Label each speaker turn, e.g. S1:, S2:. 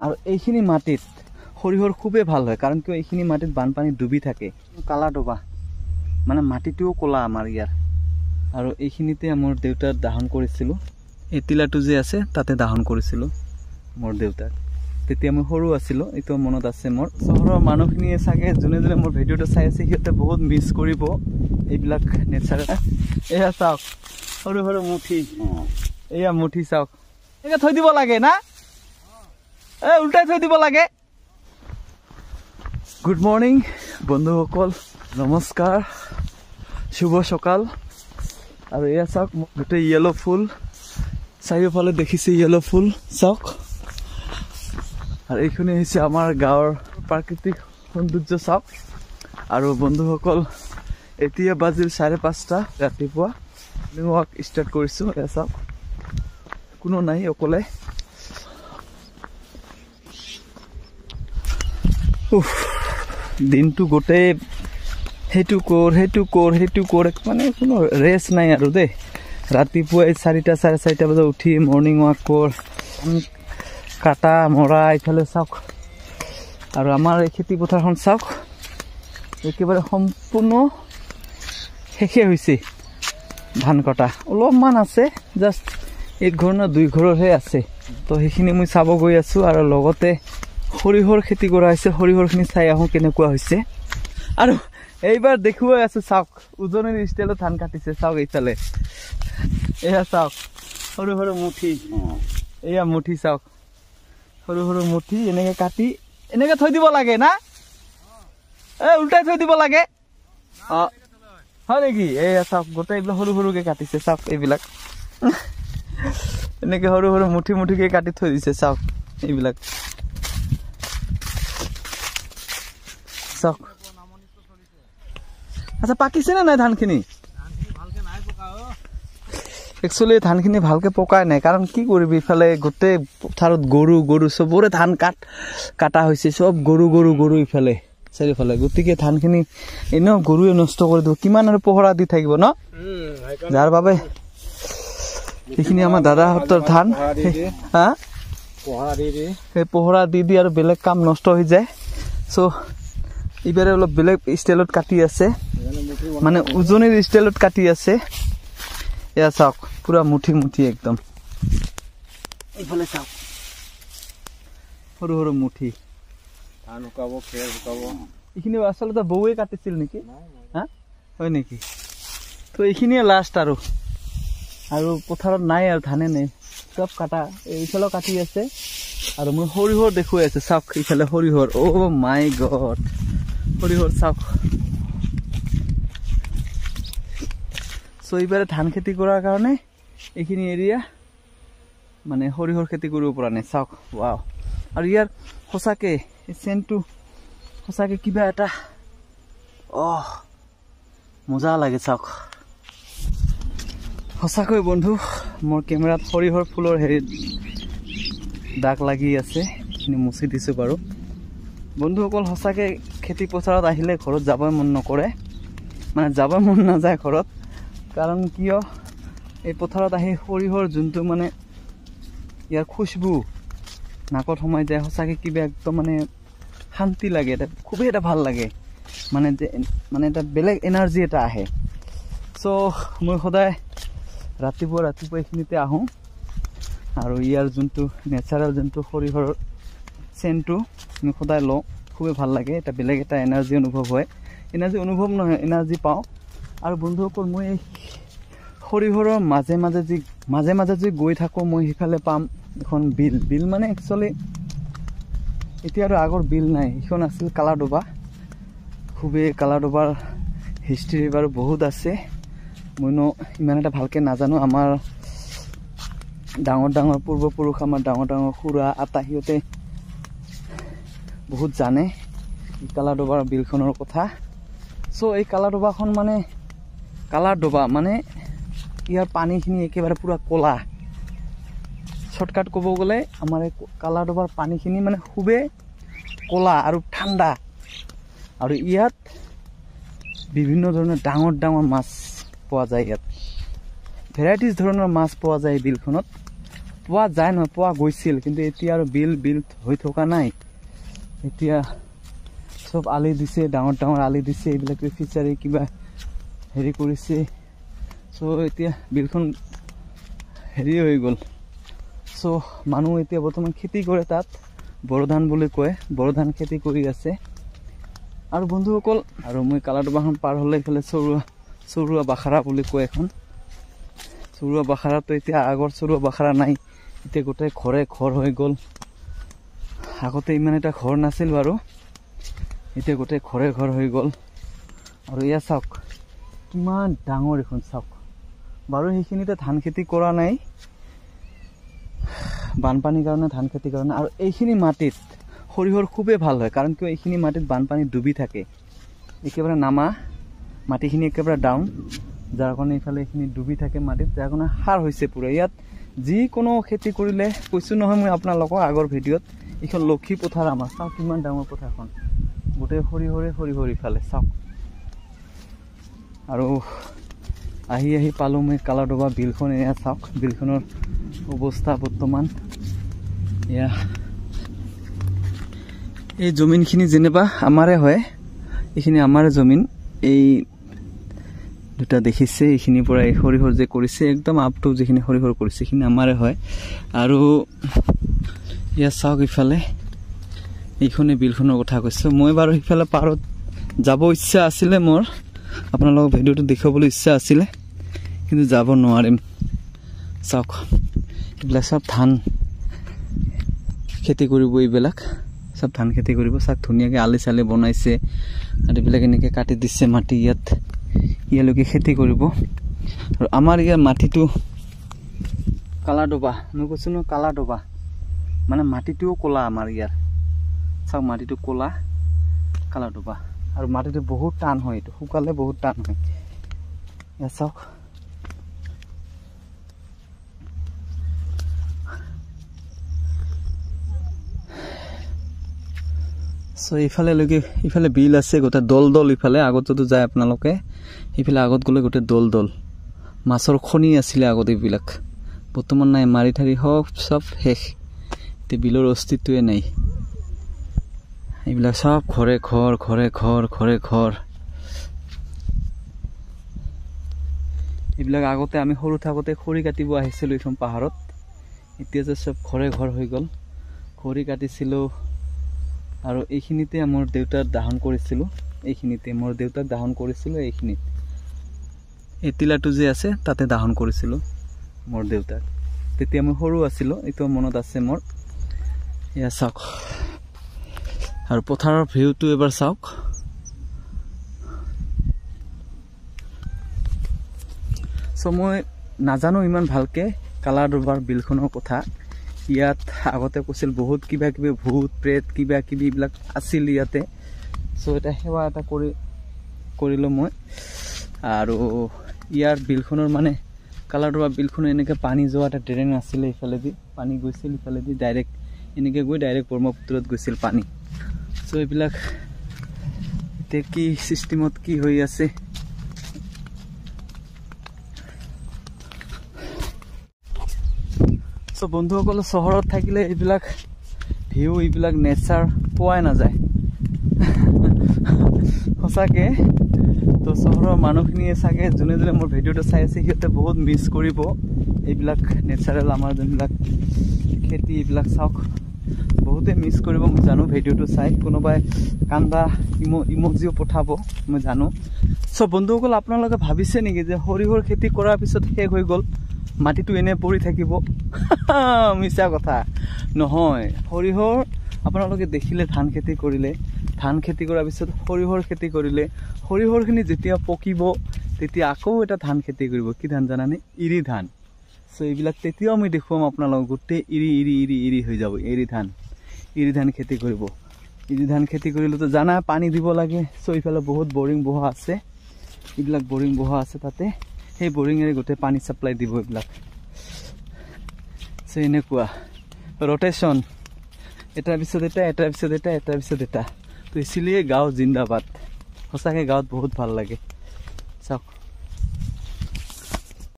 S1: আৰু এইখিনি মাটিত সৰিয়হৰ খুবেই ভাল হয়, কাৰণ কিয় এইখিনি মাটিত বানপানী ডুবি থাকে। কালা ডবা মানে মাটিটোও ক'লা আমাৰ ইয়াৰ। আৰু এইখিনিতে মোৰ দেউতাক দাহন কৰিছিলোঁ, এই টিলাটো যে আছে তাতে দাহন কৰিছিলোঁ মোৰ দেউতাক। তেতিয়া মই সৰু আছিলোঁ, এইটো মনত আছে মোৰ। চহৰৰ মানুহখিনিয়ে চাগে যোনে যোনে মোৰ ভিডিঅ'টো চাই আছে সিহঁতে বহুত মিছ কৰিব এইবিলাক নেচাৰ। এয়া চাওক সৰু সৰু মুঠি, এয়া মুঠি চাওক, এনেকৈ থৈ দিব লাগে না, উল্টাই থৈ দিব লাগে। গুড মৰ্নিং বন্ধুসকল, নমস্কাৰ, শুভ সকাল। আৰু এয়া চাওক গোটেই য়েলো ফুল, চাৰিওফালে দেখিছে য়েলো ফুল চাওক। আৰু এইখিনি হৈছে আমাৰ গাঁৱৰ প্ৰাকৃতিক সৌন্দৰ্য চাওক। আৰু বন্ধুসকল এতিয়া বাজিল 5:30 ৰাতিপুৱা, মৰ্ণিং ৱাক ষ্টাৰ্ট কৰিছোঁ। এয়া চাওক কোনো নাই, অকলে। দিনটো গোটেই সেইটো কৰ মানে কোনো ৰেষ্ট নাই আৰু দেই। ৰাতিপুৱাই 4টা 4:30 বজাত উঠি মৰ্ণিং ৱাক কৰ, কাটা মৰা এইফালে চাওক। আৰু আমাৰ এই খেতি পথাৰখন চাওক, একেবাৰে সম্পূৰ্ণ শেষে হৈছে ধান কটা। অলপমান আছে, জাষ্ট 1 ঘৰ না 2 ঘৰৰহে আছে। তো সেইখিনি মই চাব গৈ আছোঁ। আৰু লগতে সৰিয়হৰ খেতি কৰা হৈছে, সৰিয়হৰখিনি চাই আহোঁ কেনেকুৱা হৈছে। আৰু এইবাৰ দেখুৱাই আছোঁ চাওক, উজনিৰ ষ্টাইলত ধান কাটিছে চাওক। এইফালে এয়া চাওক সৰু সৰু মুঠি, এয়া মুঠি চাওক, সৰু সৰু মুঠি এনেকে কাটি এনেকে থৈ দিব লাগে না, উল্টাই থৈ দিব লাগে। হয় নেকি? এয়া চাওক গোটেই এইবিলাক সৰু সৰুকে কাটিছে চাওক। এইবিলাক এনেকে সৰু সৰু মুঠি মুঠিকে কাটি থৈ দিছে চাওক। এইবিলাক চাওক। আচ্ছা পাকিছে নে নাই ধানখিনি? একচুৱেলি ধানখিনি ভালকে পকাই নাই, কাৰণ কি কৰিবি ইফালে গোটেই পথাৰত গৰু চবৰে ধান কাটা হৈছে, চব গৰু ইফালে চাৰিওফালে। গতিকে ধানখিনি এনেও গৰুৱে নষ্ট কৰি দিব, কিমান আৰু পহৰা দি থাকিব ন। যাৰ বাবে এইখিনি আমাৰ দাদাহঁতৰ ধান, সেই পহৰা দি আৰু বেলেগ কাম নষ্ট হৈ যায়। চ' এইবাৰে অলপ বেলেগ ষ্টাইলত কাটি আছে, মানে উজনিৰ ষ্টাইলত কাটি আছে। এয়া চাওক পুৰা মুঠি মুঠি একদম। এইফালে চাওক সৰু সৰু মুঠি ধান শুকাব, খেৰ শুকাব। এইখিনি আচলতে বৌৱে কাটিছিল নেকি? হয় নেকি? তো এইখিনিয়ে লাষ্ট আৰু পথাৰত নাই আৰু ধানে নাই, চব কাটা। এইফালেও কাটি আছে। আৰু মই সৰিয়হৰ দেখুৱাই আছো চাওক, এইফালে সৰিয়হৰ। অ' মাই গড, সৰিয়হৰ চাওক। চ' এইবাৰে ধান খেতি কৰাৰ কাৰণে এইখিনি এৰিয়া মানে সৰিয়হৰ খেতি কৰিব পৰা নাই চাওক। ৱাও। আৰু ইয়াৰ সঁচাকে চেণ্টটো সঁচাকে কিবা এটা মজা লাগে চাওক। সঁচাকৈ বন্ধু, মোৰ কেমেৰাত সৰিয়হৰ ফুলৰ হেৰিত দাগ লাগি আছে, এইখিনি মুচি দিছোঁ বাৰু। বন্ধুসকল সঁচাকে খেতি পথাৰত আহিলে ঘৰত যাবই মন নকৰে, মানে যাবই মন নাযায় ঘৰত। কাৰণ কিয়, এই পথাৰত আহি সৰিয়হৰ যোনটো মানে ইয়াৰ খুচবু নাকত সোমাই যায়, সঁচাকৈ কিবা একদম মানে শান্তি লাগে, এটা খুবেই এটা ভাল লাগে, মানে এটা বেলেগ এনাৰ্জি এটা আহে। চ' মই সদায় ৰাতিপুৱা এইখিনিতে আহোঁ। আৰু ইয়াৰ যোনটো নেচাৰেল যোনটো সৰিয়হৰ চেণ্টটো মই সদায় লওঁ, খুবেই ভাল লাগে। এটা বেলেগ এটা এনাৰ্জি অনুভৱ হয়, এনাৰ্জি পাওঁ। আৰু বন্ধুসকল মই এই সৰিয়হৰ মাজে মাজে যে গৈ থাকোঁ, মই সিফালে পাম এখন বিল মানে একচুৱেলি এতিয়া আৰু আগৰ বিল নাই, সেইখন আছিল কালাডোবা। খুবেই কালাডোবাৰ হিষ্ট্ৰী বাৰু বহুত আছে, মইনো ইমান এটা ভালকৈ নাজানো। আমাৰ ডাঙৰ পূৰ্বপুৰুষ, আমাৰ ডাঙৰ খুৰা আটা সিহঁতে বহুত জানে কালাডোবাৰ বিলখনৰ কথা। চ' এই কালাডোবাখন মানে ইয়াৰ পানীখিনি একেবাৰে পুৰা ক'লা। শ্বৰ্টকাট ক'ব গ'লে আমাৰ এই কালাডোবাৰ পানীখিনি মানে খুবেই ক'লা আৰু ঠাণ্ডা। আৰু ইয়াত বিভিন্ন ধৰণৰ ডাঙৰ মাছ পোৱা যায়। ইয়াত ভেৰাইটিজ ধৰণৰ মাছ পোৱা যায় এই বিলখনত। পোৱা যায় নহয়, পোৱা গৈছিল, কিন্তু এতিয়া আৰু বিল বিল হৈ থকা নাই। এতিয়া চব আলি দিছে, ডাঙৰ ডাঙৰ আলি দিছে, এইবিলাক ফিচাৰী কিবা হেৰি কৰিছে। চ' এতিয়া বিলখন হেৰি হৈ গ'ল। চ' মানুহ এতিয়া বৰ্তমান খেতি কৰে, তাত বড়ো ধান বুলি কয়, বড়ো ধান খেতি কৰি আছে। আৰু বন্ধুসকল, আৰু মই কালাডোবাখন পাৰ হ'লে এইফালে চৰুৱা বাখাৰা বুলি কয় এখন। চৰুৱা বাখাৰাটো এতিয়া আগৰ চৰুৱা বাখাৰা নাই, এতিয়া গোটেই ঘৰে ঘৰ হৈ গ'ল। আগতে ইমান এটা ঘৰ নাছিল বাৰু, এতিয়া গোটেই ঘৰে ঘৰ হৈ গ'ল। আৰু এয়া চাওক কিমান ডাঙৰ এখন, চাওক বাৰু সেইখিনিতে ধান খেতি কৰা নাই, বানপানীৰ কাৰণে ধান খেতিৰ কাৰণে। আৰু এইখিনি মাটিত সৰিয়হৰ খুবেই ভাল হয়, কাৰণ কিয় এইখিনি মাটিত বানপানী ডুবি থাকে, একেবাৰে নামা মাটিখিনি একেবাৰে ডাউন, যাৰ কাৰণে এইফালে এইখিনি ডুবি থাকে মাটিত, যাৰ কাৰণে সাৰ হৈছে পুৰা। ইয়াত যিকোনো খেতি কৰিলে, কৈছোঁ নহয় মই আপোনালোকক আগৰ ভিডিঅ'ত, এইখন লক্ষী পথাৰ আমাৰ। চাওক কিমান ডাঙৰ পথাৰখন, গোটেই সৰিয়হৰে ইফালে চাওক। আৰু আহি পালোঁ মই কালাডোবা বিলখন। এয়া চাওক বিলখনৰ অৱস্থা বৰ্তমান। এয়া এই জমিনখিনি যেনিবা আমাৰে হয়, এইখিনি আমাৰে জমিন। এই দুটা দেখিছে, এইখিনিৰ পৰা এই সৰিয়হৰ যে কৰিছে, একদম আপটো যিখিনি সৰিয়হৰ কৰিছে সেইখিনি আমাৰে হয়। আৰু এয়া চাওক ইফালে, এইখনে বিলখনৰ কথা কৈছোঁ মই। বাৰু সিফালে পাৰত যাব ইচ্ছা আছিলে মোৰ, আপোনালোকক ভিডিঅ'টো দেখুৱাবলৈ ইচ্ছা আছিলে, কিন্তু যাব নোৱাৰিম। চাওক এইবিলাক চব ধান খেতি কৰিব, এইবিলাক চব ধান খেতি কৰিব। চাওক ধুনীয়াকৈ আলি চালি বনাইছে, আৰু এইবিলাক এনেকৈ কাটি দিছে মাটি, ইয়ালৈকে খেতি কৰিব। আৰু আমাৰ ইয়াৰ মাটিটো কালাডোবা, মই কৈছোঁ ন কালাডোবা, মানে মাটিটোও ক'লা আমাৰ ইয়াৰ। চাওক মাটিটো ক'লা, কালাডোবা। আৰু মাটিটো বহুত টান হয়, এইটো শুকালে বহুত টান হয়। এয়া চাওক চ' ইফালে বিল আছে, গোটেই দল ইফালে। আগত যদি যায় আপোনালোকে, ইফালে আগত গ'লে গোটেই দল মাছৰ খনি আছিলে আগত এইবিলাক, বৰ্তমান নাই, মাৰি ঠাৰি চব শেষ, এতিয়া বিলৰ অস্তিত্বই নাই। এইবিলাক চব ঘৰে ঘৰ। এইবিলাক আগতে আমি সৰু থাকোঁতে খৰি কাটিব আহিছিলোঁ এইখন পাহাৰত, এতিয়া যে চব ঘৰে ঘৰ হৈ গ'ল। খৰি কাটিছিলোঁ, আৰু এইখিনিতে মোৰ দেউতাক দাহন কৰিছিলোঁ, এইখিনিত এই টিলাটো যে আছে তাতে দাহন কৰিছিলোঁ মোৰ দেউতাক। তেতিয়া মই সৰু আছিলোঁ, এইটো মনত আছে মোৰ। এয়া চাওক, আৰু পথাৰৰ ভিউটো এবাৰ চাওক। চ' মই নাজানো ইমান ভালকৈ কালাডোবাৰ বিলখনৰ কথা। ইয়াত আগতে কৈছিল বহুত কিবা কিবি ভূত প্ৰেত কিবা কিবি এইবিলাক আছিল ইয়াতে। চ' এটা সেৱা এটা কৰিলোঁ মই। আৰু ইয়াৰ বিলখনৰ মানে কালাডোবা বিলখনৰ এনেকৈ পানী যোৱা এটা ড্ৰেইন আছিলে, ইফালেদি পানী গৈছিল, ইফালেদি ডাইৰেক্ট এনেকৈ গৈ ডাইৰেক্ট ব্ৰহ্মপুত্ৰত গৈছিল পানী। চ' এইবিলাক এতিয়া কি চিষ্টেমত কি হৈ আছে। চ' বন্ধুসকল, চহৰত থাকিলে এইবিলাক ভিউ, এইবিলাক নেচাৰ পোৱাই নাযায় সঁচাকৈ। তো চহৰৰ মানুহখিনিয়ে চাগে যোনে মোৰ ভিডিঅ'টো চাই আছে, সিহঁতে বহুত মিছ কৰিব এইবিলাক নেচাৰেল আমাৰ যোনবিলাক খেতি, এইবিলাক চাওক বহুতে মিছ কৰিব, মই জানো। ভিডিঅ'টো চাই কোনোবাই কান্দা ইমজিও পঠাব, মই জানো। চ' বন্ধুসকল, আপোনালোকে ভাবিছে নেকি যে সৰিয়হৰ খেতি কৰাৰ পিছত শেষ হৈ গ'ল, মাটিটো এনে পৰি থাকিব? মিছা কথা নহয়। সৰিয়হৰ আপোনালোকে দেখিলে, ধান খেতি কৰিলে, ধান খেতি কৰাৰ পিছত সৰিয়হৰ খেতি কৰিলে, সৰিয়হৰখিনি যেতিয়া পকিব তেতিয়া আকৌ এটা ধান খেতি কৰিব। কি ধান জানানে? এৰি ধান। চ' এইবিলাক তেতিয়াও আমি দেখুৱাম আপোনালোকক, গোটেই এৰি হৈ যাব। এৰি ধান খেতি কৰিব। এৰি ধান খেতি কৰিলেতো জানা পানী দিব লাগে। চ' এইফালে বহুত বৰিং বহা আছে, এইবিলাক বৰিং বহা আছে তাতে, সেই বৰিঙেৰে গোটেই পানী ছাপ্লাই দিব এইবিলাক। চ' এনেকুৱা ৰটেশ্যন, এটাৰ পিছত এটা। তো ইচিলিয়ে গাঁও জিন্দাবাদ। সঁচাকৈ গাঁৱত বহুত ভাল লাগে। চাওক